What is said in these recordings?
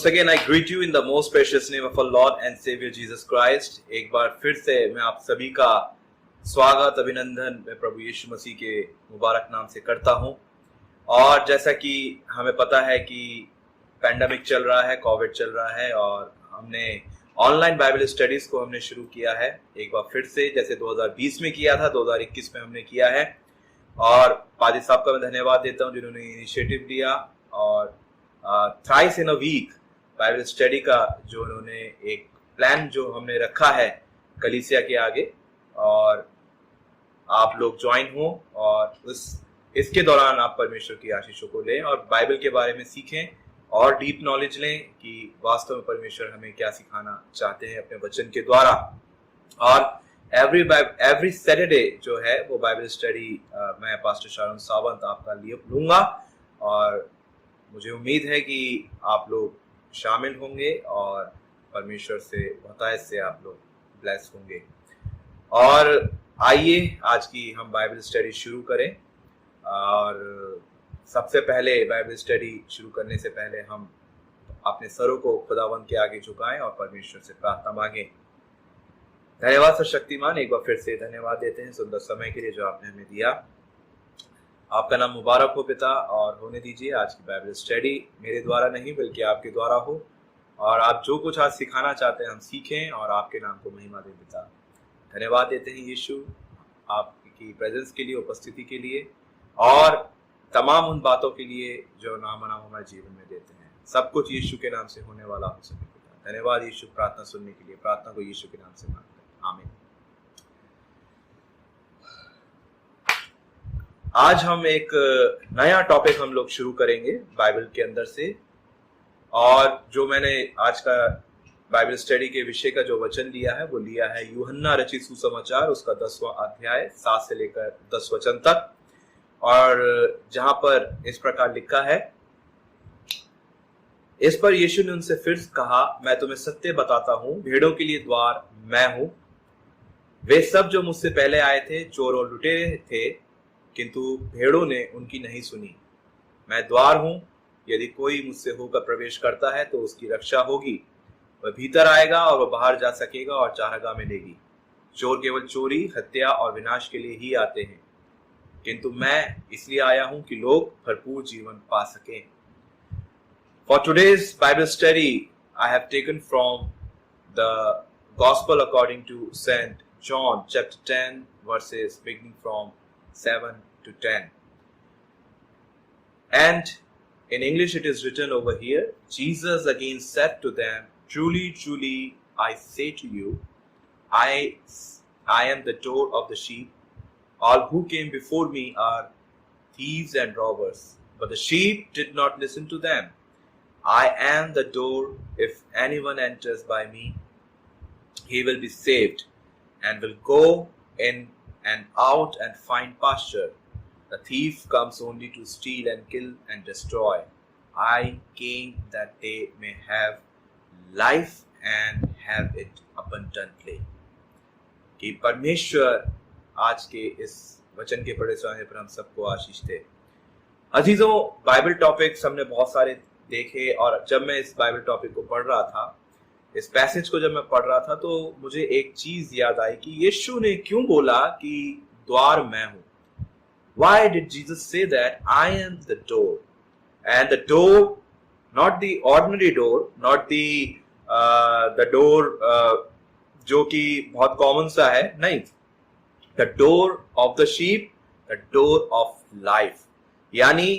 again I greet you in the most precious name of our Lord and Savior Jesus Christ. एक बार फिर से मैं आप सभी का स्वागत अभिनंदन मैं प्रभु यीशु मसीह के मुबारक नाम से करता हूं। और जैसा कि हमें पता है कि पैंडेमिक चल रहा है, कोविड चल रहा है और हमने ऑनलाइन बाइबल स्टडीज को हमने शुरू किया है एक बार फिर से, जैसे 2020 में किया था, 2021 में हमने किया है। और पादी साहब का मैं धन्यवाद देता हूं जिन्होंने इनिशिएटिव लिया और thrice in a week Bible study का जो उन्होंने एक प्लान जो हमने रखा है कलीसिया के आगे, और आप लोग ज्वाइन हो और इसके दौरान आप परमेश्वर की आशीषों को लें और बाइबल के बारे में सीखें और डीप नॉलेज लें कि वास्तव में परमेश्वर हमें क्या सिखाना चाहते हैं अपने वचन के द्वारा। और एवरी सैटरडे जो है वो बाइबल स्टडी मैं पास्टर शारोन सावंत आपका लिए लूंगा और मुझे उम्मीद है कि आप लोग शामिल होंगे और परमेश्वर से बहुतायत से आप लोग ब्लेस होंगे। और आइए आज की हम बाइबल स्टडी शुरू करें। और सबसे पहले बाइबल स्टडी शुरू करने से पहले हम अपने सरों को खुदावंद के आगे झुकाएं और परमेश्वर से प्रार्थना मांगें। धन्यवाद सर्वशक्तिमान, एक बार फिर से धन्यवाद देते हैं सुंदर समय के लिए जो आपने हमें दिया। आपका नाम मुबारक हो पिता, और होने दीजिए आज की बाइबल स्टडी मेरे द्वारा नहीं बल्कि आपके द्वारा हो, और आप जो कुछ आज सिखाना चाहते हैं हम सीखें और आपके नाम को महिमा दें पिता। धन्यवाद देते हैं यीशु आपकी प्रेजेंस के लिए, उपस्थिति के लिए और तमाम उन बातों के लिए जो नाम हमारे जीवन में देते हैं। सब कुछ यीशु के नाम से होने वाला हो सके पिता। धन्यवाद यीशु प्रार्थना सुनने के लिए, प्रार्थना को यीशु के नाम से मांगते हैं, आमीन। आज हम एक नया टॉपिक हम लोग शुरू करेंगे बाइबल के अंदर से, और जो मैंने आज का बाइबल स्टडी के विषय का जो वचन लिया है वो लिया है यूहन्ना रचित सुसमाचार, उसका 10वां अध्याय 7 से लेकर 10 वचन तक। और जहां पर इस प्रकार लिखा है, इस पर यीशु ने उनसे फिर कहा, मैं तुम्हें सत्य बताता हूं, भेड़ों के लिए द्वार मैं हूं। वे सब जो मुझसे पहले आए थे चोर और लुटेरे थे, किंतु भेड़ों ने उनकी नहीं सुनी। मैं द्वार हूं, यदि कोई मुझसे होकर प्रवेश करता है तो उसकी रक्षा होगी। वह भीतर आएगा और वह बाहर जा सकेगा और चारागाह मिलेगी। चोर केवल चोरी, हत्या और विनाश के लिए ही आते हैं, किंतु मैं इसलिए आया हूं कि लोग भरपूर जीवन पा सकें। For today's Bible study, I have taken from the Gospel according to St. John, chapter 10, verses beginning from 7 to 10. And in English it is written over here, Jesus again said to them, truly, truly, I say to you, I am the door of the sheep. All who came before me are thieves and robbers, but the sheep did not listen to them. I am the door. If anyone enters by me, he will be saved and will go in and out and find pasture. The thief comes only to steal and kill and destroy. I came that they may have life and have it abundantly. कि परमेश्वर आज के इस वचन के पढ़े सुनाने पर हम सबको आशीष दे। अजीजों, बाइबल टॉपिक्स हमने बहुत सारे देखे, और जब मैं इस बाइबल टॉपिक को पढ़ रहा था, इस पैसेज को जब मैं पढ़ रहा था, तो मुझे एक चीज याद आई कि यीशु ने क्यों बोला कि द्वार मैं हूं। Why did Jesus say that I am the door? And the door, not the ordinary door, not the door जो कि बहुत कॉमन सा है, नहीं, the door of the sheep, the door of life, यानी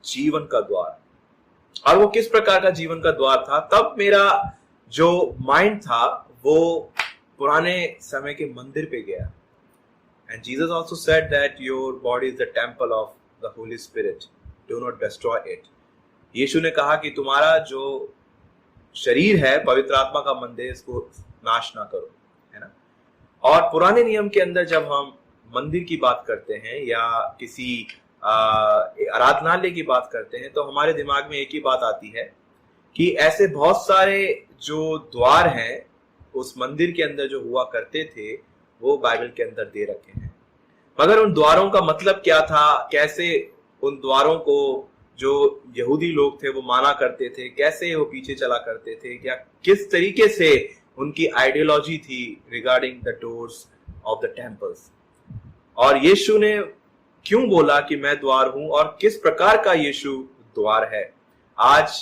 जीवन का द्वार। और वो किस प्रकार का जीवन का द्वार था? तब मेरा जो माइंड था वो पुराने समय के मंदिर पे गया। And Jesus also said that your body is the temple of the Holy Spirit. Do not destroy it. यीशु ने कहा कि तुम्हारा जो शरीर है पवित्र आत्मा का मंदिर, इसको नाश ना करो, है ना। और पुराने नियम के अंदर जब हम मंदिर की बात करते हैं या किसी आराधनालय की बात करते हैं, तो हमारे दिमाग में एक ही बात आती है कि ऐसे बहुत सारे जो द्वार हैं उस मंदिर के अंदर जो हुआ करते थे वो बाइबल के अंदर दे रखे हैं। मगर उन द्वारों का मतलब क्या था, कैसे उन द्वारों को जो यहूदी लोग थे वो माना करते थे, कैसे वो पीछे चला करते थे, क्या किस तरीके से उनकी आइडियोलॉजी थी regarding the doors of the temples. और यीशु ने क्यों बोला कि मैं द्वार हूं और किस प्रकार का यीशु द्वार है। आज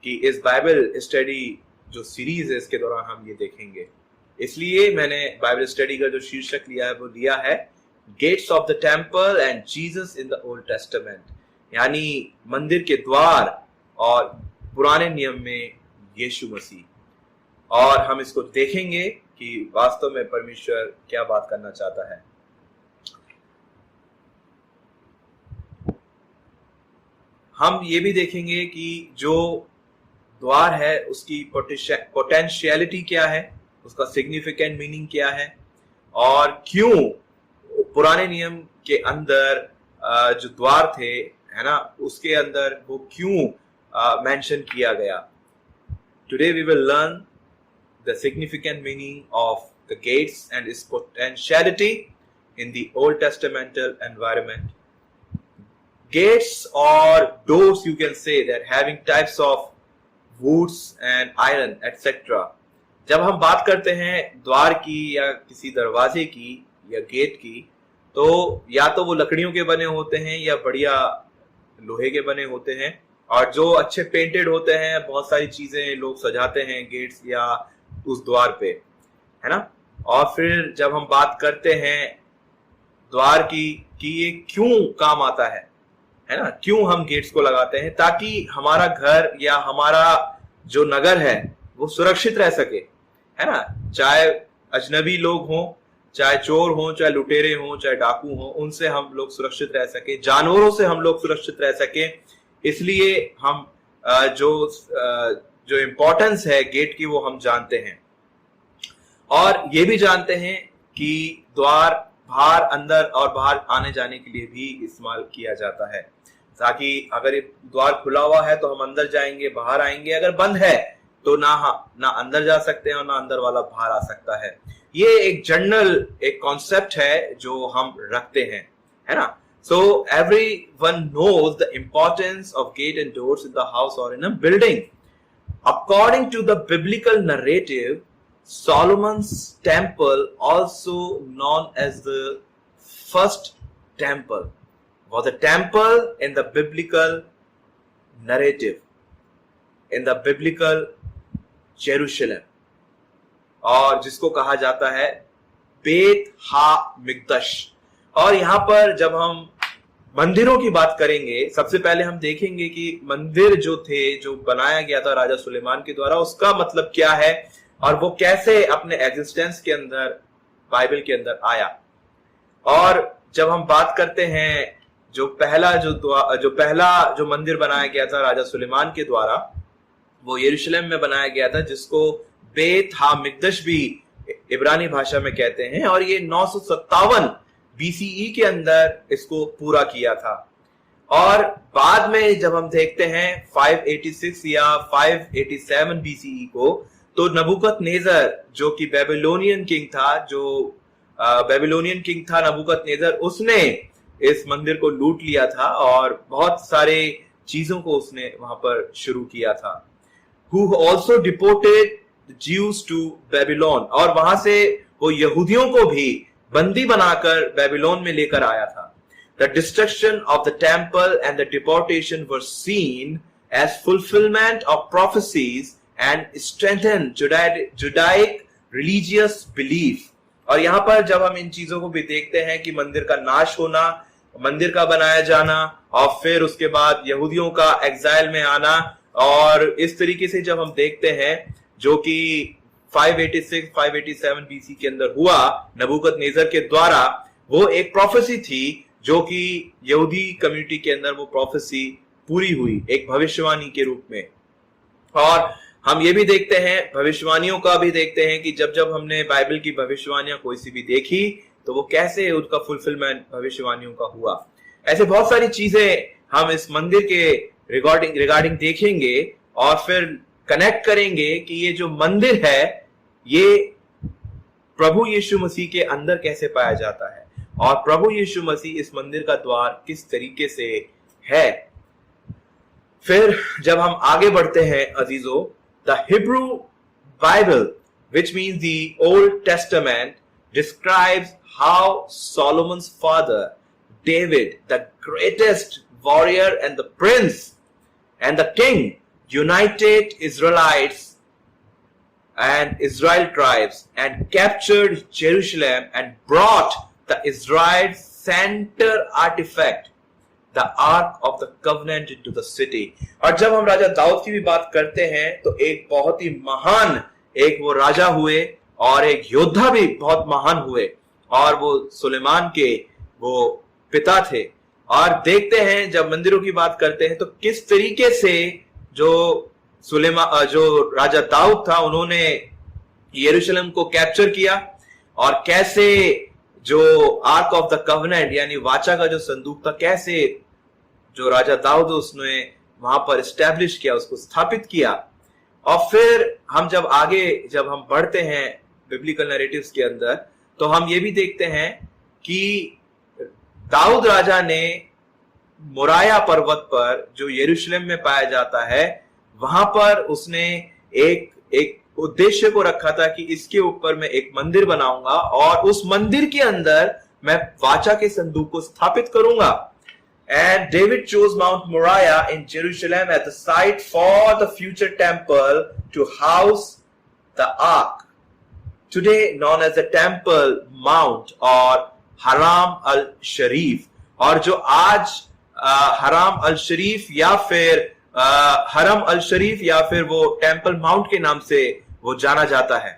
की इस बाइबल स्टडी जो सीरीज है इसके दौरान हम ये देखेंगे। इसलिए मैंने बाइबल स्टडी का जो शीर्षक लिया है वो लिया है gates of the temple and Jesus in the old Testament, यानी मंदिर के द्वार और पुराने नियम में यीशु मसीह। और हम इसको देखेंगे कि वास्तव में परमेश्वर क्या बात करना चाहता है। हम ये भी देखेंगे कि जो द्वार है उसकी पोटेंशियलिटी क्या है, उसका सिग्निफिकेंट मीनिंग क्या है, और क्यों पुराने नियम के अंदर जो द्वार थे, है ना, उसके अंदर वो क्यों मेंशन किया गया। Today we will learn the significant meaning of the gates and its potentiality in the old testamental environment. Gates or doors, you can say, that having types of woods and iron etc. जब हम बात करते हैं द्वार की या किसी दरवाजे की या गेट की, तो या तो वो लकड़ियों के बने होते हैं या बढ़िया लोहे के बने होते हैं, और जो अच्छे पेंटेड होते हैं, बहुत सारी चीजें लोग सजाते हैं गेट्स या उस द्वार पे, है ना। और फिर जब हम बात करते हैं द्वार की कि ये क्यों काम आता है ना, क्यों हम गेट्स को लगाते हैं, ताकि हमारा घर या हमारा जो नगर है वो सुरक्षित रह सके, है ना। चाहे अजनबी लोग हों, चाहे चोर हों, चाहे लुटेरे हों, चाहे डाकू हों, उनसे हम लोग सुरक्षित रह सके, जानवरों से हम लोग सुरक्षित रह सके। इसलिए हम जो इम्पोर्टेंस है गेट की वो हम जानते हैं। और ये भी जानते हैं कि द्वार बाहर, अंदर और बाहर आने जाने के लिए भी इस्तेमाल किया जाता है, ताकि अगर ये द्वार खुला हुआ है तो हम अंदर जाएंगे, बाहर आएंगे, अगर बंद है तो ना अंदर जा सकते हैं और ना अंदर वाला बाहर आ सकता है। ये एक जनरल एक कॉन्सेप्ट है जो हम रखते हैं, है ना। So everyone knows the importance of gate and doors in the house और in a building. According to the biblical narrative, Solomon's temple, also known as the first temple, was a temple in the biblical narrative, in the biblical Jerusalem, और जिसको कहा जाता है बेत हा मिकदश। और यहाँ पर जब हम मंदिरों की बात करेंगे, सबसे पहले हम देखेंगे कि मंदिर जो थे, जो बनाया गया था राजा सुलेमान के द्वारा, उसका मतलब क्या है और वो कैसे अपने एग्जिस्टेंस के अंदर बाइबल के अंदर आया। और जब हम बात करते हैं जो पहला जो मंदिर बनाया गया था राजा सुलेमान के द्वारा, वो यरूशलेम में बनाया गया था, जिसको बेत हा मिकदश भी इब्रानी भाषा में कहते हैं। और ये 957 BCE के अंदर इसको पूरा किया था। और बाद में जब हम देखते हैं 586 या 587 BCE को, तो नबूकदनेस्सर जो कि बेबीलोनियन किंग था नबूकदनेस्सर, उसने इस मंदिर को लूट लिया था और बहुत सारे चीजों को उसने वहां पर शुरू किया था। Who also deported the Jews to Babylon, और वहां से वो यहूदियों को भी बंदी बनाकर बेबीलोन में लेकर आया था। The destruction of the temple and the deportation were seen as fulfillment of prophecies and strengthen Judaic religious belief। और यहाँ पर जब हम इन चीजों को भी देखते हैं कि मंदिर का नाश होना, मंदिर का बनाया जाना, और फिर उसके बाद यहूदियों का एग्जाइल में आना, और इस तरीके से जब हम देखते हैं जो कि 586-587 BC के अंदर हुआ नबूकदनेस्सर के द्वारा, वो एक प्रोफेसी थी जो कि यहूदी कम्युनिटी के अंदर वो प्रोफेसी पूरी हुई एक भविष्यवाणी के रूप में। और हम ये भी देखते हैं, भविष्यवाणियों का भी देखते हैं कि जब जब हमने बाइबल की भविष्यवाणियां कोई सी भी देखी तो वो कैसे उसका फुलफिलमेंट भविष्यवाणियों का हुआ। ऐसे बहुत सारी चीजें हम इस मंदिर के रिगार्डिंग देखेंगे और फिर कनेक्ट करेंगे कि ये जो मंदिर है ये प्रभु यीशु मसीह के अंदर कैसे पाया जाता है और प्रभु यीशु मसीह इस मंदिर का द्वार किस तरीके से है। फिर जब हम आगे बढ़ते हैं अजीजों, the Hebrew Bible which means the Old Testament describes how Solomon's father David, the greatest warrior and the prince and the king, united Israelites and Israel tribes and captured Jerusalem and brought the Israel center artifact, the Ark of the Covenant, into the city. और जब हम राजा दाऊद की भी बात करते हैं तो एक बहुत ही महान एक वो राजा हुए और एक योद्धा भी बहुत महान हुए, और वो सुलेमान के वो पिता थे। और देखते हैं जब मंदिरों की बात करते हैं तो किस तरीके से जो राजा दाऊद था उन्होंने यरूशलेम को कैप्चर किया, और कैसे जो आर्क ऑफ द कवनेंट यानी वाचा का जो संदूक था, कैसे जो राजा दाऊद उसने वहां पर एस्टैब्लिश किया, उसको स्थापित किया। और फिर हम जब हम बढ़ते हैं बिब्लिकल नैरेटिव्स के अंदर तो हम ये भी देखते हैं कि दाऊद राजा ने मोराया पर्वत पर जो यरूशलेम में पाया जाता है वहां पर उसने एक उद्देश्य को रखा था कि इसके ऊपर मैं एक मंदिर बनाऊंगा और उस मंदिर के अंदर मैं वाचा के संदूक को स्थापित करूंगा। And David chose Mount Moriah in Jerusalem as the site for the future temple to house the ark, today known as the Temple Mount or Haram al-Sharif, और जो आज हराम अल शरीफ या फिर हरम अल शरीफ या फिर वो टेम्पल माउंट के नाम से वो जाना जाता है।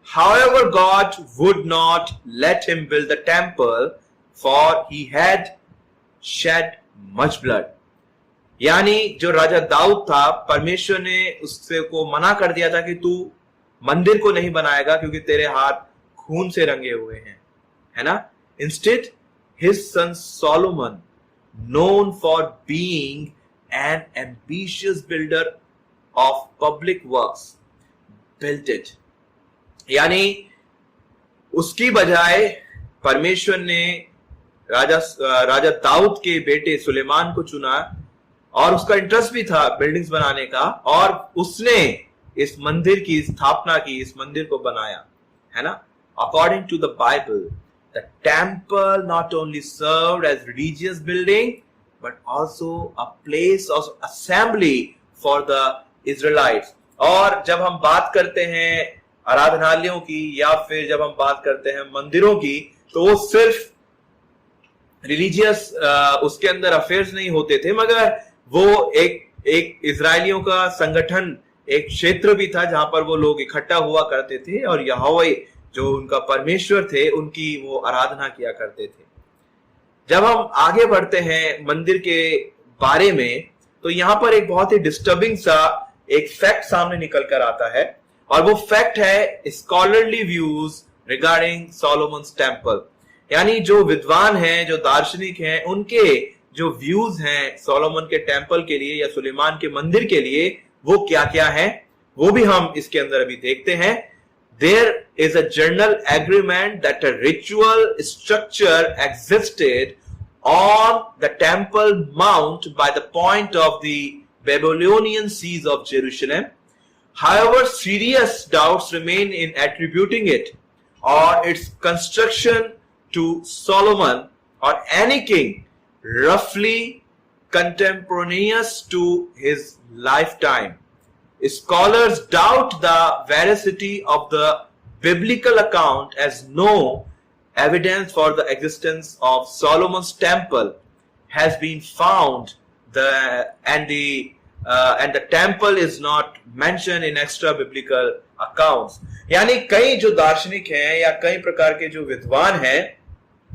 However, God would not let him build the temple, for he had shed much blood. यानी जो राजा दाऊद था, परमेश्वर ने उससे को मना कर दिया था कि तू मंदिर को नहीं बनाएगा क्योंकि तेरे हाथ खून से रंगे हुए हैं, है ना। Instead, his son Solomon, known for being an ambitious builder of public works, built it. यानी उसकी बजाय परमेश्वर ने राजा दाऊद के बेटे सुलेमान को चुना, और उसका इंटरेस्ट भी था बिल्डिंग्स बनाने का, और उसने इस मंदिर की स्थापना की, इस मंदिर को बनाया, है ना। According to the Bible, the temple not only served as religious building but also a place of assembly for the Israelites. और जब हम बात करते हैं आराधनालयों की या फिर जब हम बात करते हैं मंदिरों की, तो वो सिर्फ रिलीजियस उसके अंदर अफेयर्स नहीं होते थे, मगर वो एक इजरायलियों का संगठन, एक क्षेत्र भी था जहां पर वो लोग इकट्ठा हुआ करते थे और यहोवा जो उनका परमेश्वर थे उनकी वो आराधना किया करते थे। जब हम आगे बढ़ते हैं मंदिर के बारे में तो यहाँ पर एक बहुत ही डिस्टर्बिंग सा एक फैक्ट सामने निकल कर आता है, और वो फैक्ट है scholarly views regarding Solomon's temple. यानी जो विद्वान हैं, जो दार्शनिक हैं, उनके जो व्यूज हैं सोलोमन के टेम्पल के लिए या सुलेमान के मंदिर के लिए, वो क्या क्या है, वो भी हम इसके अंदर अभी देखते हैं। There is a general agreement that a ritual structure existed on the Temple Mount by the point of the Babylonian siege of Jerusalem. However, serious doubts remain in attributing it or its construction to Solomon or any king roughly contemporaneous to his lifetime. Scholars doubt the veracity of the biblical account, as no evidence for the existence of Solomon's temple has been found, and the temple is not mentioned in extra biblical accounts. यानी कई जो दार्शनिक हैं या कई प्रकार के जो विद्वान हैं,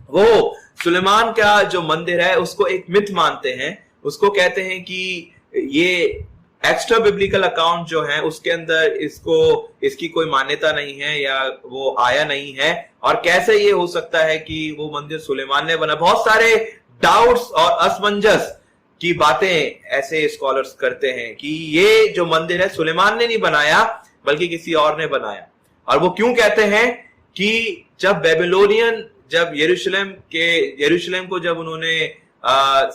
वो सुलेमान का जो मंदिर है उसको एक मिथ मानते हैं। उसको कहते हैं कि ये एक्स्ट्रा बिब्लिकल अकाउंट जो है उसके अंदर इसकी कोई मान्यता नहीं है या वो आया नहीं है, और कैसे ये हो सकता है कि वो मंदिर सुलेमान ने बना। बहुत सारे डाउट्स और असमंजस की बातें ऐसे स्कॉलर्स करते हैं कि ये जो मंदिर है सुलेमान ने नहीं बनाया बल्कि किसी और ने बनाया। और वो क्यों कहते हैं कि जब बेबीलोनियन जब यरूशलेम को जब उन्होंने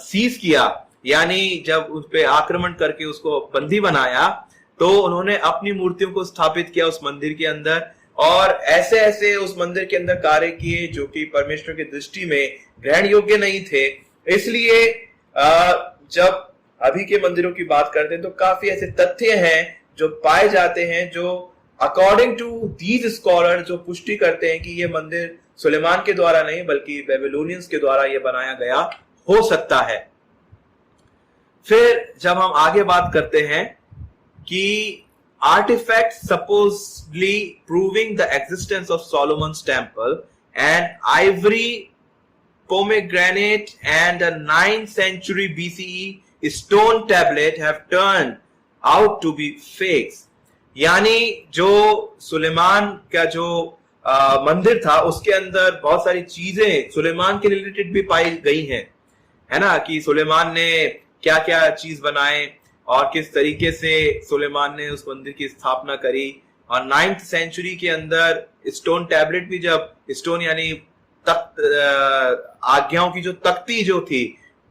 सीज किया यानी जब उस पे आक्रमण करके उसको बंदी बनाया, तो उन्होंने अपनी मूर्तियों को स्थापित किया उस मंदिर के अंदर, और ऐसे ऐसे उस मंदिर के अंदर कार्य किए जो कि परमेश्वर की दृष्टि में ग्रहण योग्य नहीं थे। इसलिए जब अभी के मंदिरों की बात करते हैं तो काफी ऐसे तथ्य हैं जो पाए जाते हैं, जो अकॉर्डिंग टू दीज स्कॉलर जो पुष्टि करते हैं कि ये मंदिर सुलेमान के द्वारा नहीं बल्कि बेबीलोनियंस के द्वारा ये बनाया गया हो सकता है। फिर जब हम आगे बात करते हैं कि artifact supposedly proving the existence of Solomon's temple and ivory pomegranate and a 9th century BCE stone tablet have turned out to be fakes। यानी जो सुलेमान का जो मंदिर था उसके अंदर बहुत सारी चीजें सुलेमान के रिलेटेड भी पाई गई हैं, है ना, कि सुलेमान ने क्या क्या चीज बनाए और किस तरीके से सुलेमान ने उस मंदिर की स्थापना करी। और 9th सेंचुरी के अंदर स्टोन टैबलेट भी, जब स्टोन यानी आज्ञाओं की जो तख्ती जो थी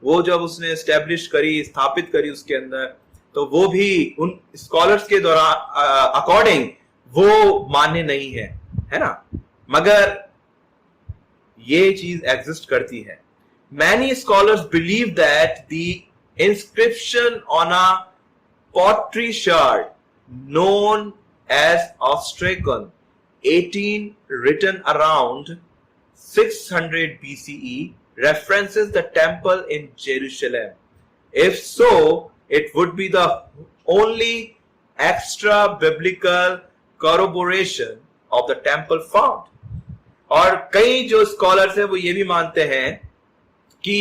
वो जब उसने एस्टेब्लिश करी, स्थापित करी उसके अंदर, तो वो भी उन स्कॉलर्स के द्वारा अकॉर्डिंग वो मान्य नहीं है ना, मगर ये चीज एग्जिस्ट करती है। Many scholars believe that the inscription on a pottery shard known as ostracon 18 written around 600 BCE references the temple in Jerusalem. If so, it would be the only extra biblical corroboration of the temple found. और कई जो scholars हैं वो ये भी मानते हैं कि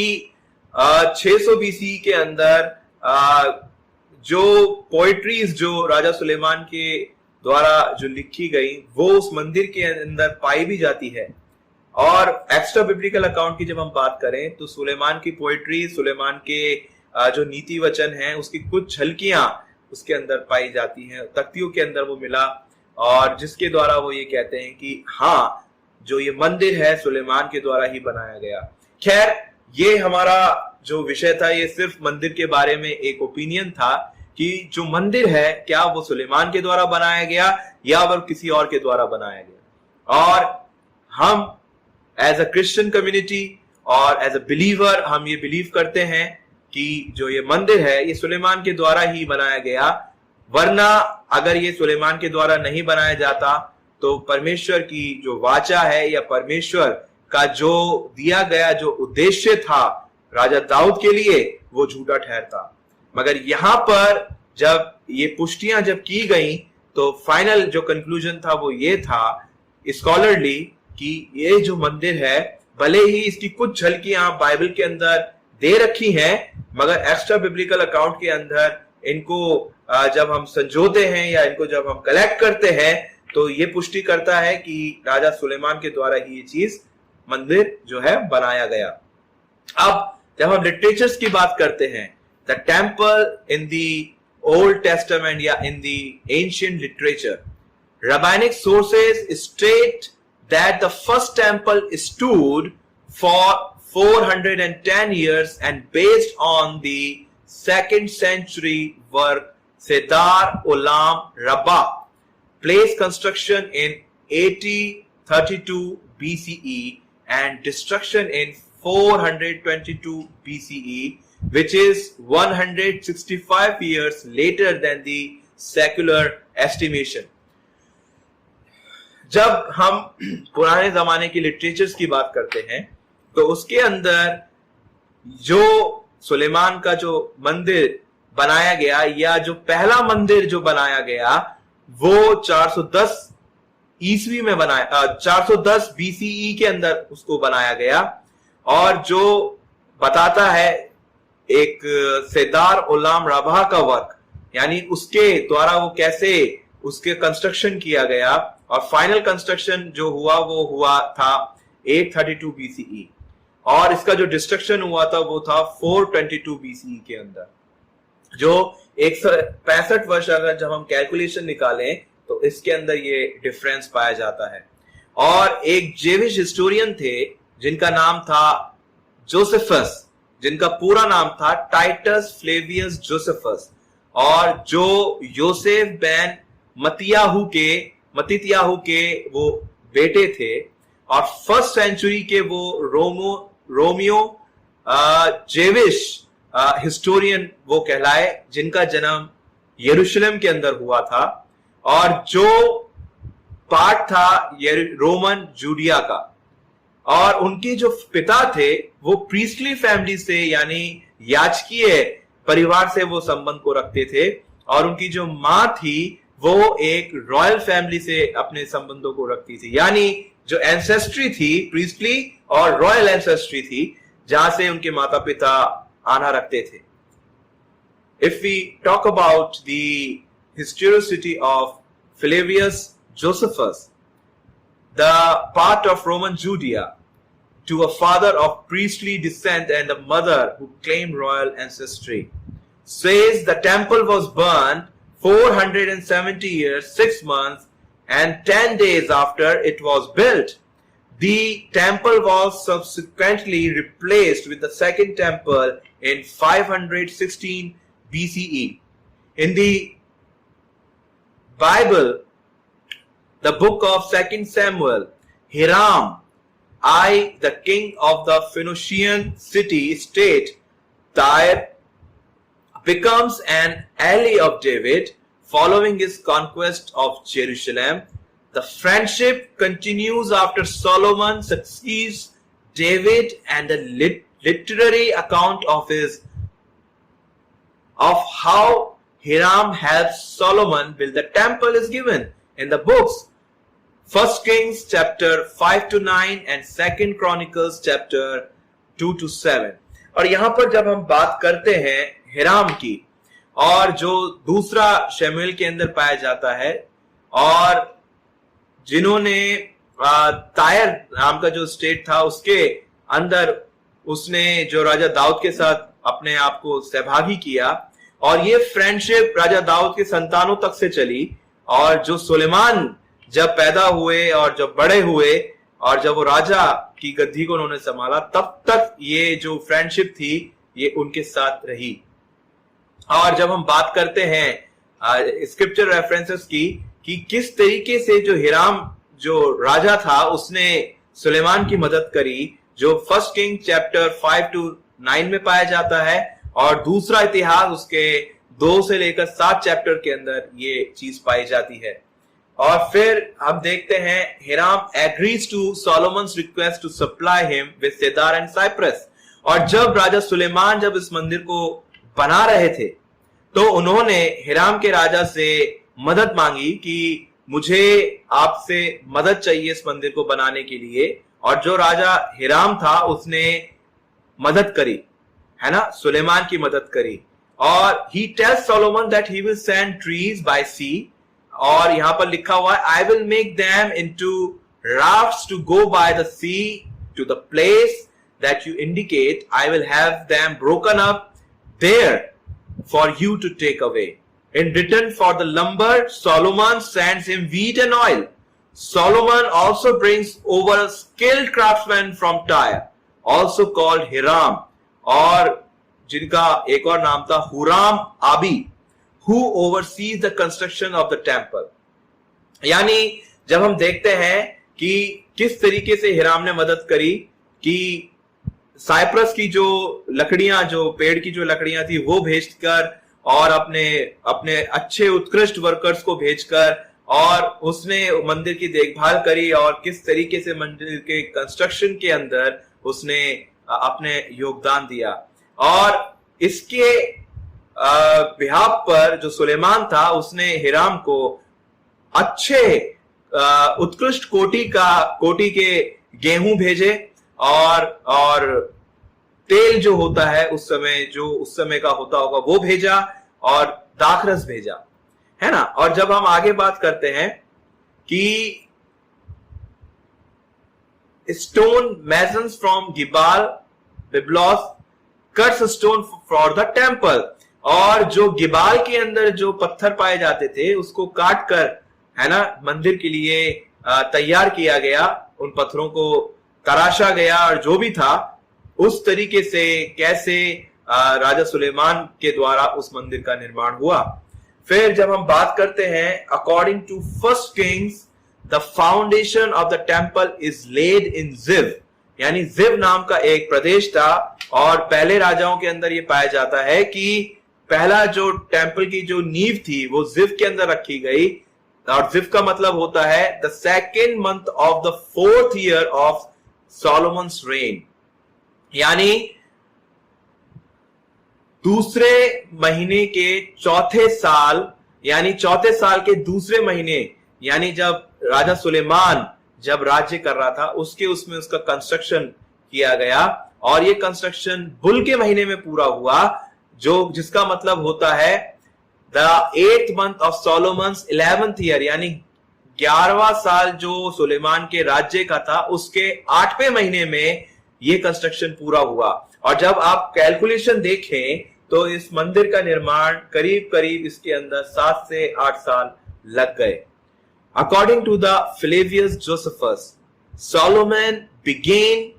600 BC के अंदर जो पोएट्रीज जो राजा सुलेमान के द्वारा जो लिखी गई वो उस मंदिर के अंदर पाई भी जाती है। और एक्स्ट्रा बिब्लिकल अकाउंट की जब हम बात करें तो सुलेमान की पोएट्री, सुलेमान के जो नीति वचन हैं उसकी कुछ झलकियां उसके अंदर पाई जाती हैं, तख्तियों के अंदर वो मिला, और जिसके द्वारा वो ये कहते हैं कि हाँ जो ये मंदिर है सुलेमान के द्वारा ही बनाया गया। खैर ये हमारा जो विषय था ये सिर्फ मंदिर के बारे में एक ओपिनियन था कि जो मंदिर है क्या वो सुलेमान के द्वारा बनाया गया या वो किसी और के द्वारा बनाया गया। और हम एज अ क्रिश्चियन कम्युनिटी और एज अ बिलीवर हम ये बिलीव करते हैं कि जो ये मंदिर है ये सुलेमान के द्वारा ही बनाया गया, वरना अगर ये सुलेमान के द्वारा नहीं बनाया जाता तो परमेश्वर की जो वाचा है या परमेश्वर का जो दिया गया जो उद्देश्य था राजा दाऊद के लिए वो झूठा ठहरता। मगर यहां पर जब ये पुष्टियां जब की गई तो फाइनल जो कंक्लूजन था वो ये था स्कॉलरली कि ये जो मंदिर है भले ही इसकी कुछ झलकियां बाइबल के अंदर दे रखी हैं, मगर एक्स्ट्रा बिब्लिकल अकाउंट के अंदर इनको जब हम संजोते हैं या इनको जब हम कलेक्ट करते हैं तो ये पुष्टि करता है कि राजा सुलेमान के द्वारा ही ये चीज मंदिर जो है बनाया गया। अब जब हम लिटरेचर्स की बात करते हैं, the temple in the old testament या in the ancient literature, rabbinic sources state that the first temple stood for 410 years and based on the 2nd century work Sedar Olam Rabbah placed construction in 8032 BCE and destruction in 422 BCE, which is 165 years later than the secular estimation. जब हम पुराने जमाने की literatures की बात करते हैं तो उसके अंदर जो सुलेमान का जो मंदिर बनाया गया या जो पहला मंदिर जो बनाया गया वो 410 ईस्वी में बनाया, 410 BCE के अंदर उसको बनाया गया। और जो बताता है एक सेदार ओलाम रबा का वर्क, यानी उसके द्वारा वो कैसे उसके कंस्ट्रक्शन किया गया और फाइनल कंस्ट्रक्शन जो हुआ वो हुआ था 832 BCE और इसका जो डिस्ट्रक्शन हुआ था वो था 422 BCE के अंदर, जो 165 वर्ष अगर जब हम कैलकुलेशन निकालें तो इसके अंदर ये डिफरेंस पाया जाता है। और एक जेविश हिस्टोरियन थे जिनका नाम था जोसेफस, जिनका पूरा नाम था टाइटस फ्लेवियस जोसेफस, और जो योसेफ बेन मत्तित्याहु के वो बेटे थे, और फर्स्ट सेंचुरी के वो रोमियो जेविश हिस्टोरियन वो कहलाए, जिनका जन्म यरूशलेम के अंदर हुआ था, और जो पार्ट था रोमन जूडिया का। और उनके जो पिता थे वो प्रीस्टली फैमिली से यानी याजकीय परिवार से वो संबंध को रखते थे, और उनकी जो मां थी वो एक रॉयल फैमिली से अपने संबंधों को रखती थी, यानी जो एंसेस्ट्री थी प्रीस्टली और रॉयल एंसेस्ट्री थी, जहां से उनके माता पिता आना रखते थे। If we talk about the historicity of Flavius Josephus, the part of Roman Judea, to a father of priestly descent and a mother who claimed royal ancestry, says the temple was burned 470 years, 6 months, and 10 days after it was built. The temple was subsequently replaced with the second temple in 516 BCE. In the Bible, the book of 2 Samuel, Hiram, the king of the Phoenician state Tyre, becomes an ally of David following his conquest of Jerusalem. The friendship continues after Solomon succeeds David, and a literary account of how Hiram helps Solomon build the temple is given in the books 1 Kings chapter 5 to 9 and 2 Chronicles chapter 2 to 7। और यहां पर जब हम बात करते हैं Hiram की, और जो दूसरा शमूएल के अंदर पाया जाता है, और जिन्होंने तायर नाम का जो स्टेट था उसके अंदर उसने जो राजा दाऊद के साथ अपने आप को सहभागी किया, और ये फ्रेंडशिप राजा दाऊद के संतानों तक से चली, और जो सुलेमान जब पैदा हुए और जब बड़े हुए और जब वो राजा की गद्दी को उन्होंने संभाला, तब तक ये जो फ्रेंडशिप थी ये उनके साथ रही। और जब हम बात करते हैं स्क्रिप्चर रेफरेंसेस की कि किस तरीके से जो हिराम जो राजा था उसने सुलेमान की मदद करी, जो 1 किंग चैप्टर 5 to 9 में पाया जाता है, और दूसरा इतिहास उसके 2 से लेकर 7 चैप्टर के अंदर ये चीज पाई जाती है। और फिर हम देखते हैं Hiram agrees to Solomon's request to supply him with cedar and cypress. और जब राजा सुलेमान जब इस मंदिर को बना रहे थे तो उन्होंने हिराम के राजा से मदद मांगी कि मुझे आपसे मदद चाहिए इस मंदिर को बनाने के लिए, और जो राजा हिराम था उसने मदद करी, है ना, सुलेमान की मदद करी। और he tells Solomon that he will send trees by sea, और यहां पर लिखा हुआ है I will make them into rafts to go by the sea to the place that you indicate. I will have them broken up there for you to take away. In return for the lumber, Solomon sends him wheat and oil. Solomon also brings over a skilled craftsman from Tyre, also called Hiram, और जिनका एक और नाम था हुराम आबी, who oversees the construction of the temple। यानी जब हम देखते हैं कि किस तरीके से हिराम ने मदद करी कि साइप्रस की जो लकड़ियां, जो पेड़ की जो लकड़ियां थी वो भेजकर, और अपने अच्छे उत्कृष्ट वर्कर्स को भेजकर, और उसने मंदिर की देखभाल करी, और किस तरीके से मंदिर के कंस्ट्रक्शन के अंदर उसने अपने योगदान दिया। और इसके बिहाफ पर जो सुलेमान था उसने हिराम को अच्छे उत्कृष्ट कोटि के गेहूं भेजे, और तेल जो होता है उस समय का होता होगा वो भेजा, और दाखरस भेजा, है ना। और जब हम आगे बात करते हैं कि stone masons from Gebal Byblos cuts stone for the temple, और जो गिबाल के अंदर जो पत्थर पाए जाते थे उसको काट कर, है ना, मंदिर के लिए तैयार किया गया, उन पत्थरों को तराशा गया, और जो भी था उस तरीके से कैसे राजा सुलेमान के द्वारा उस मंदिर का निर्माण हुआ। फिर जब हम बात करते हैं according to first Kings, the foundation of the temple is laid in Ziv, यानी जिव नाम का एक प्रदेश था और पहले राजाओं के अंदर ये पाया जाता है कि पहला जो टेम्पल की जो नींव थी वो जिव के अंदर रखी गई। और जिव का मतलब होता है the second month of the 4th year of Solomon's reign, यानी दूसरे महीने के चौथे साल, यानी चौथे साल के दूसरे महीने, यानी जब राजा सुलेमान जब राज्य कर रहा था उसमें उसका कंस्ट्रक्शन किया गया और ये कंस्ट्रक्शन बुल के महीने में पूरा हुआ, जो जिसका मतलब होता है the 8th month of Solomon's 11th year, यानी 11वां साल जो सुलेमान के राज्य का था उसके 8वें महीने में ये कंस्ट्रक्शन पूरा हुआ। और जब आप कैलकुलेशन देखें तो इस मंदिर का निर्माण करीब करीब इसके अंदर 7 से 8 साल लग गए। According to the Flavius Josephus, Solomon began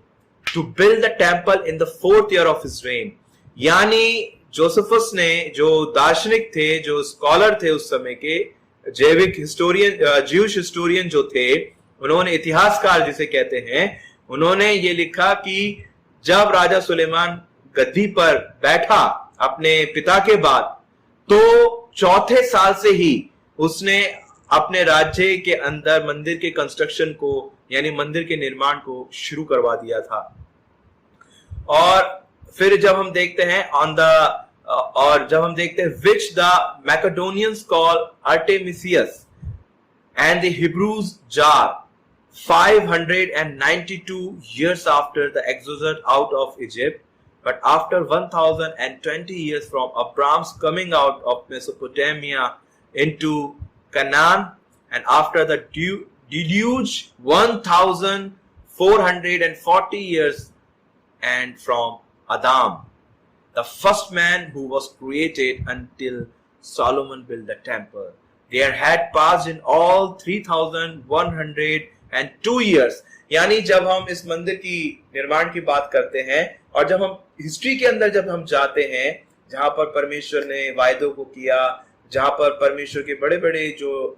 to build the temple in the 4th year of his reign, यानी जोसेफस ने, जो दार्शनिक थे, जो स्कॉलर थे उस समय के, जैविक हिस्टोरियन, ज्यूश हिस्टोरियन जो थे, उन्होंने, इतिहासकार जिसे कहते हैं, उन्होंने ये लिखा कि जब राजा सुलेमान गद्दी पर बैठा अपने पिता के बाद, तो चौथे साल से ही उसने अपने राज्य के अंदर मंदिर के कंस्ट्रक्शन को, यानी मंदिर के निर्माण को शुरू करवा दिया था। और फिर जब हम देखते हैं which the Macedonians call Artemisius and the Hebrews Jar, 592 years after the exodus out of Egypt, but after 1020 years from Abraham's coming out of Mesopotamia into Canaan, and after the deluge 1440 years, and from Adam, the first man who was created, until Solomon built the temple. There had passed in all 3102 years. यानी जब हम इस मंदिर की निर्माण की बात करते हैं और जब हम हिस्ट्री के अंदर जब हम जाते हैं, जहां पर परमेश्वर ने वायदों को किया, जहां पर परमेश्वर के बड़े बड़े जो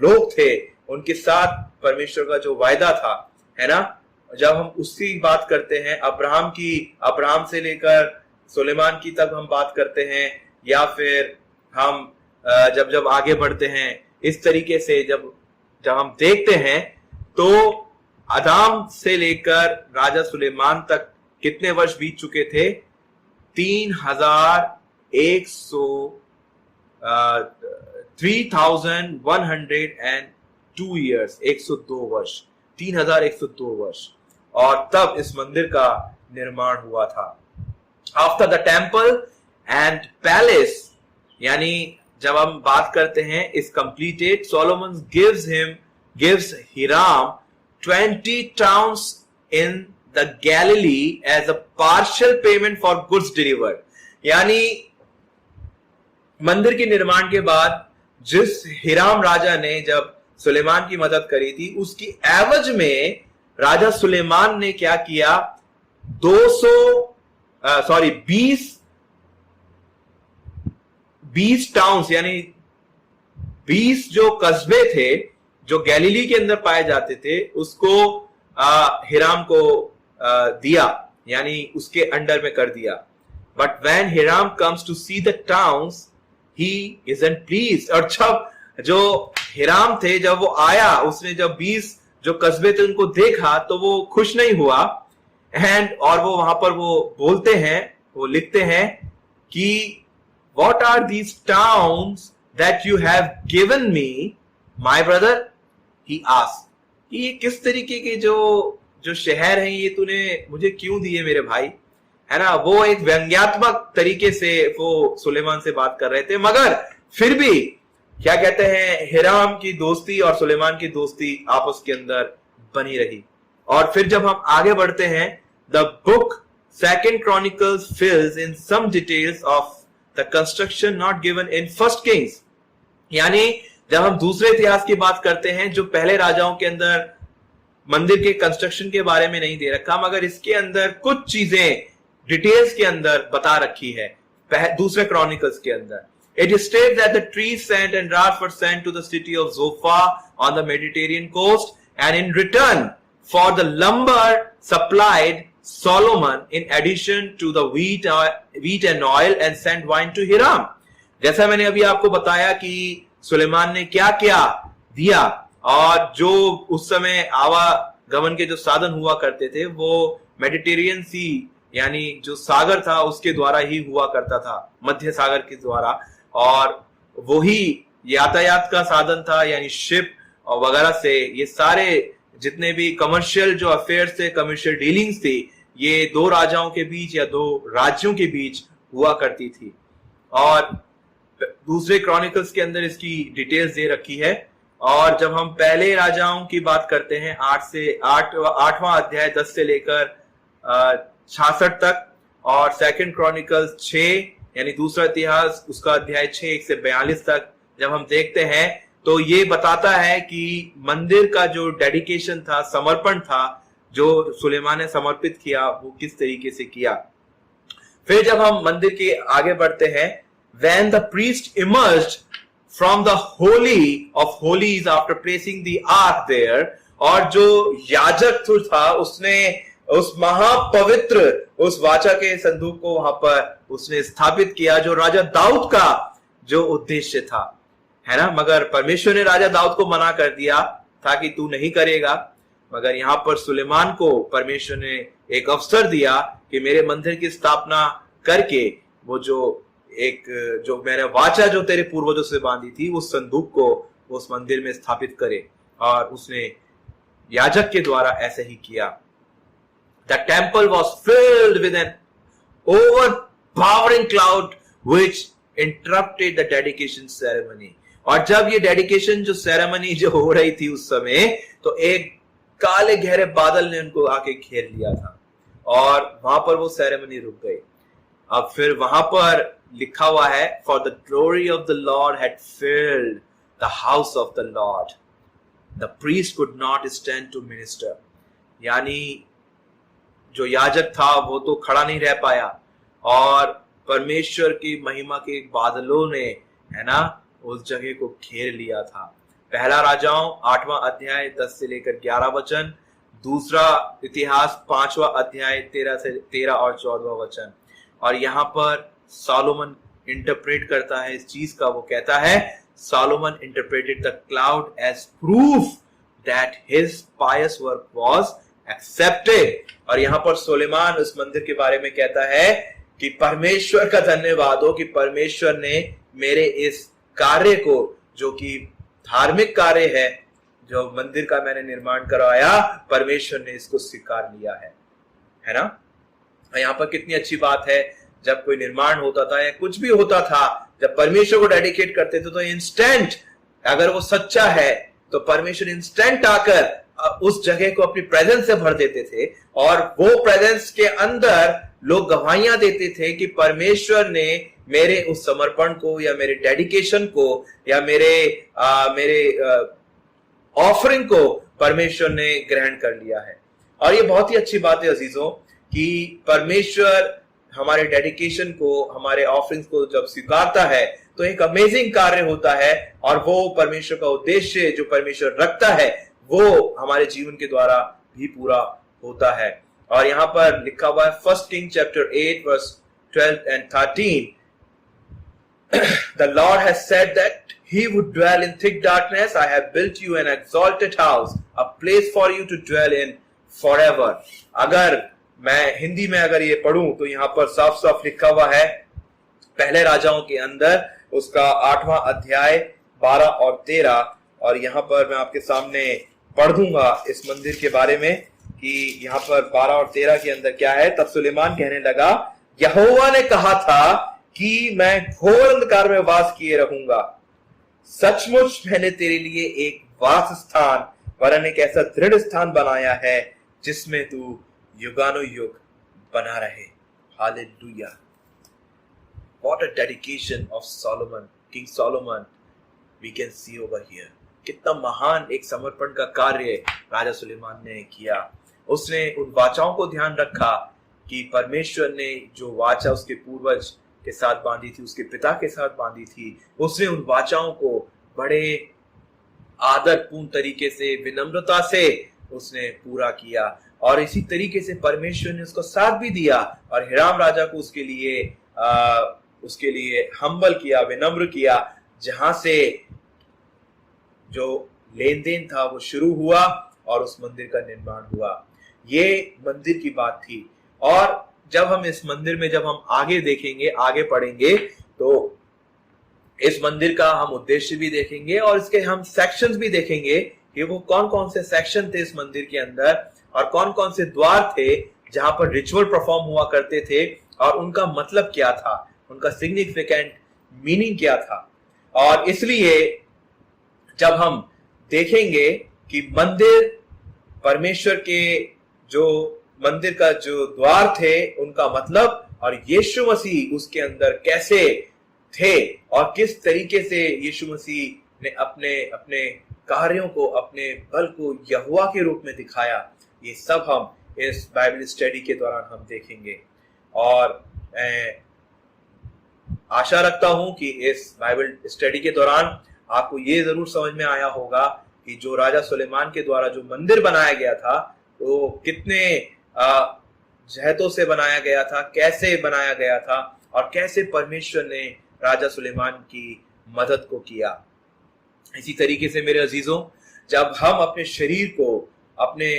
लोग थे उनके साथ परमेश्वर का जो वायदा था, है ना, जब हम उसकी बात करते हैं, अब्राहम से लेकर सुलेमान की तब हम बात करते हैं, या फिर हम जब आगे बढ़ते हैं, इस तरीके से जब हम देखते हैं तो आदम से लेकर राजा सुलेमान तक कितने वर्ष बीत चुके थे? 3102 years, 102 वर्ष, 3102 वर्ष, और तब इस मंदिर का निर्माण हुआ था। After the temple and palace, यानी जब हम बात करते हैं इस completed, Solomon gives Hiram 20 towns in the Galilee as a partial payment for goods delivered, यानी मंदिर के निर्माण के बाद जिस हिराम राजा ने जब सुलेमान की मदद करी थी, उसकी एवज में राजा सुलेमान ने क्या किया? 20 टाउन्स, यानी 20 जो कस्बे थे जो गैलीली के अंदर पाए जाते थे, उसको हिराम को दिया, यानी उसके अंडर में कर दिया। But when Hiram comes to see the towns, he isn't pleased. और जब जो हिराम थे, जब वो आया, उसने जब 20 जो कस्बे थे उनको देखा तो वो खुश नहीं हुआ। और वो वहां पर वो बोलते हैं, वो लिखते हैं कि what are these towns that you have given me my brother, he asked, कि ये किस तरीके के जो शहर हैं ये तूने मुझे क्यों दिए मेरे भाई, है ना। वो एक व्यंग्यात्मक तरीके से वो सुलेमान से बात कर रहे थे, मगर फिर भी क्या कहते हैं, हिराम की दोस्ती और सुलेमान की दोस्ती आपस के अंदर बनी रही। और फिर जब हम आगे बढ़ते हैं, the book second Chronicles fills in some details of the construction not given in first Kings, यानी जब हम दूसरे इतिहास की बात करते हैं जो पहले राजाओं के अंदर मंदिर के कंस्ट्रक्शन के बारे में नहीं दे रखा, मगर इसके अंदर कुछ चीजें डिटेल्स के अंदर बता रखी है दूसरे क्रॉनिकल्स के अंदर. It is stated that the trees sent and rods were sent to the city of Zophah on the Mediterranean coast, and in return for the lumber supplied Solomon in addition to the wheat and oil and sent wine to Hiram. जैसा मैंने अभी आपको बताया कि सुलेमान ने क्या क्या दिया, और जो उस समय आवागमन के जो साधन हुआ करते थे वो मेडिटेरियन सी यानी जो सागर था उसके द्वारा ही हुआ करता था, मध्य सागर के द्वारा, और वही यातायात का साधन था यानी शिप और वगैरह से ये सारे जितने भी कमर्शियल जो अफेयर्स थे, कमर्शियल डीलिंग्स थी, ये दो राजाओं के बीच या दो राज्यों के बीच हुआ करती थी. और दूसरे क्रॉनिकल्स के अंदर इसकी डिटेल्स दे रखी है. और जब हम पहले राजाओं की बात करते हैं 8वां अध्याय 10 से लेकर 66 तक, और सेकंड क्रॉनिकल्स 6 यानी दूसरा इतिहास उसका अध्याय 6 1 से 42 तक जब हम देखते हैं तो ये बताता है कि मंदिर का जो डेडिकेशन था, समर्पण था, जो सुलेमान ने समर्पित किया वो किस तरीके से किया. फिर जब हम मंदिर के आगे बढ़ते हैं, when the priest emerged from the holy of holies after placing the ark there, और जो याजक था उसने उस महापवित्र उस वाचा के संदूक को वहां पर उसने स्थापित किया, जो राजा दाऊद का जो उद्देश्य था, है ना. मगर परमेश्वर ने राजा दाऊद को मना कर दिया था कि तू नहीं करेगा, मगर यहाँ पर सुलेमान को परमेश्वर ने एक अवसर दिया कि मेरे मंदिर की स्थापना करके वो जो मैंने वाचा जो तेरे पूर्वजों से बांधी थी उस संदूक को उस मंदिर में स्थापित करे, और उसने याजक के द्वारा ऐसे ही किया. The temple was filled with an overpowering cloud which interrupted the dedication ceremony. और जब ये डेडिकेशन जो सेरेमनी जो हो रही थी उस समय, तो एक काले गहरे बादल ने उनको आके घेर लिया था और वहां पर वो सेरेमनी रुक गई. अब फिर वहां पर लिखा हुआ है, for the glory of the Lord had filled the house of the Lord. The priest could not stand to minister. यानी जो याजक था वो तो खड़ा नहीं रह पाया, और परमेश्वर की महिमा के बादलों ने, है ना, उस जगह को घेर लिया था. पहला राजाओं 8वां अध्याय 10 से लेकर 11 वचन, दूसरा इतिहास 5वां अध्याय 13 और 14 वचन. और यहाँ पर सोलोमन इंटरप्रेट करता है इस चीज का. वो कहता है, Solomon interpreted the cloud as proof that his pious work was accepted. और यहाँ पर सुलेमान उस मंदिर के बारे में कहता है कि परमेश्वर का धन्यवाद हो कि परमेश्वर ने मेरे इस कार्य को, जो कि धार्मिक कार्य है, जो मंदिर का मैंने निर्माण करवाया, परमेश्वर ने इसको स्वीकार लिया है ना. यहाँ पर कितनी अच्छी बात है, जब कोई निर्माण होता था या कुछ भी होता था, जब परमेश्वर को डेडिकेट करते थे तो इंस्टेंट, अगर वो सच्चा है तो परमेश्वर इंस्टेंट आकर उस जगह को अपनी प्रेजेंस से भर देते थे, और वो प्रेजेंस के अंदर लोग गवाहियां देते थे कि परमेश्वर ने मेरे उस समर्पण को या मेरे डेडिकेशन को या मेरे ऑफरिंग को परमेश्वर ने ग्रहण कर लिया है. और ये बहुत ही अच्छी बात है अजीजों कि परमेश्वर हमारे डेडिकेशन को, हमारे ऑफरिंग्स को जब स्वीकारता है तो एक अमेजिंग कार्य होता है, और वो परमेश्वर का उद्देश्य जो परमेश्वर रखता है वो हमारे जीवन के द्वारा भी पूरा होता है. और यहाँ पर लिखा हुआ है 1 Kings chapter 8 verse 12 and 13. The Lord has said that He would dwell in thick darkness. I have built you an exalted house, a place for you to dwell in forever. अगर मैं हिंदी में अगर ये पढ़ूं तो यहाँ पर साफ साफ लिखा हुआ है पहले राजाओं के अंदर उसका 8वां अध्याय 12 और 13. और यहाँ पर मैं आपके सामने पढ़ दूंगा इस मंदिर के बारे में कि यहाँ पर 12 और 13 के अंदर क्या है. तब सुलेमान कहने लगा, यहोवा ने कहा था कि मैं घोर अंधकार में वास किए रहूंगा. सचमुच मैंने तेरे लिए एक वास स्थान, वरन एक ऐसा दृढ़ स्थान बनाया है जिसमें तू युगानुयुग बना रहे. Hallelujah. What a dedication of Solomon, King Solomon, we can see over here. कितना महान एक समर्पण का कार्य राजा सुलेमान ने किया। उसने उन वाचाओं को ध्यान रखा कि परमेश्वर ने जो वाचा उसके पूर्वज के साथ बांधी थी, उसके पिता के साथ बांधी थी, उसने उन वाचाओं को बड़े आदरपूर्ण तरीके से, विनम्रता से उसने पूरा किया। और इसी तरीके से परमेश्वर ने उसको साथ भी दिया और हिराम राजा को उसके लिए हम्बल किया, विनम्र किया, जहां से जो लेन देन था वो शुरू हुआ और उस मंदिर का निर्माण हुआ। ये मंदिर की बात थी। और जब हम इस मंदिर में जब हम आगे देखेंगे, आगे पढ़ेंगे, तो इस मंदिर का हम उद्देश्य भी देखेंगे और इसके हम सेक्शंस भी देखेंगे कि वो कौन कौन से सेक्शन थे इस मंदिर के अंदर और कौन कौन से द्वार थे जहां पर रिचुअल परफॉर्म हुआ करते थे और उनका मतलब क्या था, उनका सिग्निफिकेंट मीनिंग क्या था। और इसलिए जब हम देखेंगे कि मंदिर, परमेश्वर के जो मंदिर का जो द्वार थे उनका मतलब, और यीशु मसीह उसके अंदर कैसे थे और किस तरीके से यीशु मसीह ने अपने अपने कार्यों को, अपने बल को यहोवा के रूप में दिखाया, ये सब हम इस बाइबल स्टडी के दौरान हम देखेंगे। और आशा रखता हूं कि इस बाइबल स्टडी के दौरान आपको ये जरूर समझ में आया होगा कि जो राजा सुलेमान के द्वारा जो मंदिर बनाया गया था वो कितने जहतों से बनाया गया था, कैसे बनाया गया था और कैसे परमेश्वर ने राजा सुलेमान की मदद को किया। इसी तरीके से मेरे अजीजों, जब हम अपने शरीर को, अपने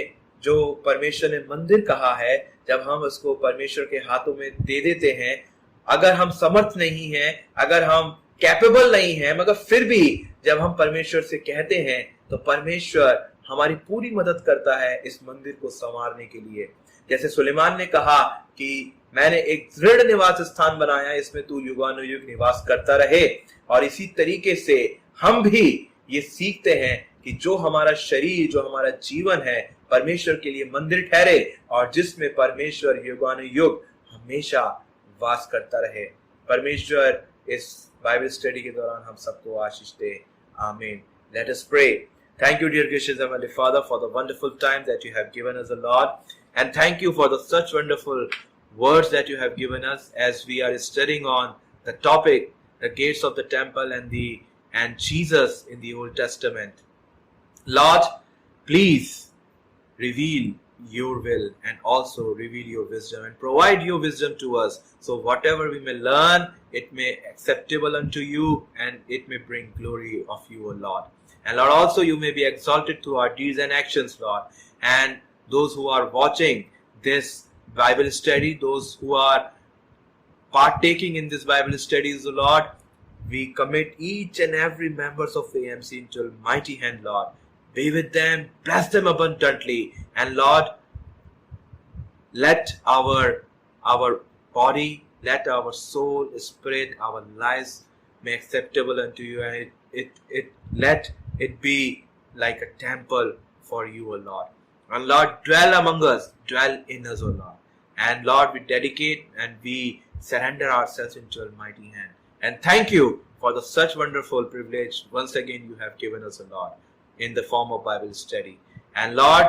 जो परमेश्वर ने मंदिर कहा है, जब हम उसको परमेश्वर के हाथों में दे देते हैं, अगर हम समर्थ नहीं हैं, अगर हम कैपेबल नहीं हैं, मगर फिर भी जब हम परमेश्वर से कहते हैं तो परमेश्वर हमारी पूरी मदद करता है इस मंदिर को संवारने के लिए। जैसे सुलेमान ने कहा कि मैंने एक दृढ़ निवास स्थान बनाया, इसमें तू युगानुयुग निवास करता रहे। और इसी तरीके से हम भी ये सीखते हैं कि जो हमारा शरीर, जो हमारा जीवन है, परमेश्वर के लिए मंदिर ठहरे और जिसमें परमेश्वर युगानुयुग हमेशा वास करता रहे। परमेश्वर इस बाइबल स्टडी के दौरान हम सबको आशीष दे। आमीन। Let us pray. Thank you, dear gracious Heavenly Father, for the wonderful time that you have given us, Lord, and thank you for the such wonderful words that you have given us as we are studying on the topic, the gates of the temple and Jesus in the Old Testament. Lord, please reveal your will and also reveal your wisdom and provide your wisdom to us, so whatever we may learn, it may acceptable unto you and it may bring glory of you, O Lord. And Lord, also you may be exalted through our deeds and actions, Lord. And those who are watching this Bible study, those who are partaking in this Bible studies, O Lord, we commit each and every members of the AMC into your mighty hand, Lord. Be with them, bless them abundantly, and Lord, let our body, let our soul, spirit, our lives be acceptable unto you, and let it be like a temple for you, O Lord. And Lord, dwell among us, dwell in us, O Lord. And Lord, we dedicate and we surrender ourselves into your mighty hand. And thank you for the such wonderful privilege once again you have given us, O Lord, in the form of Bible study. And Lord,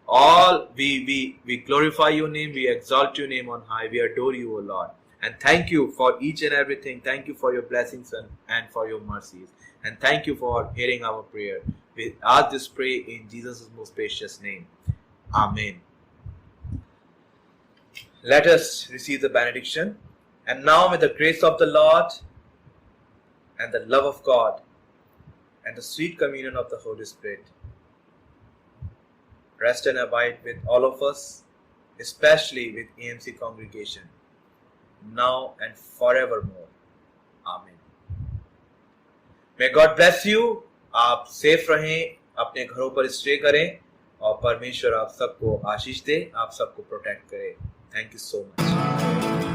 all we glorify your name, we exalt your name on high, we adore you, O Lord. And thank you for each and everything. Thank you for your blessings and for your mercies. And thank you for hearing our prayer. We ask this pray in Jesus' most precious name. Amen. Let us receive the benediction. And now may the grace of the Lord and the love of God and the sweet communion of the Holy Spirit rest and abide with all of us, especially with AMC congregation, now and forevermore. Amen. May God bless you. आप safe रहें, अपने घरों पर stay करें और परमेश्वर आप सबको आशीष दे, आप सबको प्रोटेक्ट करे। Thank you so much.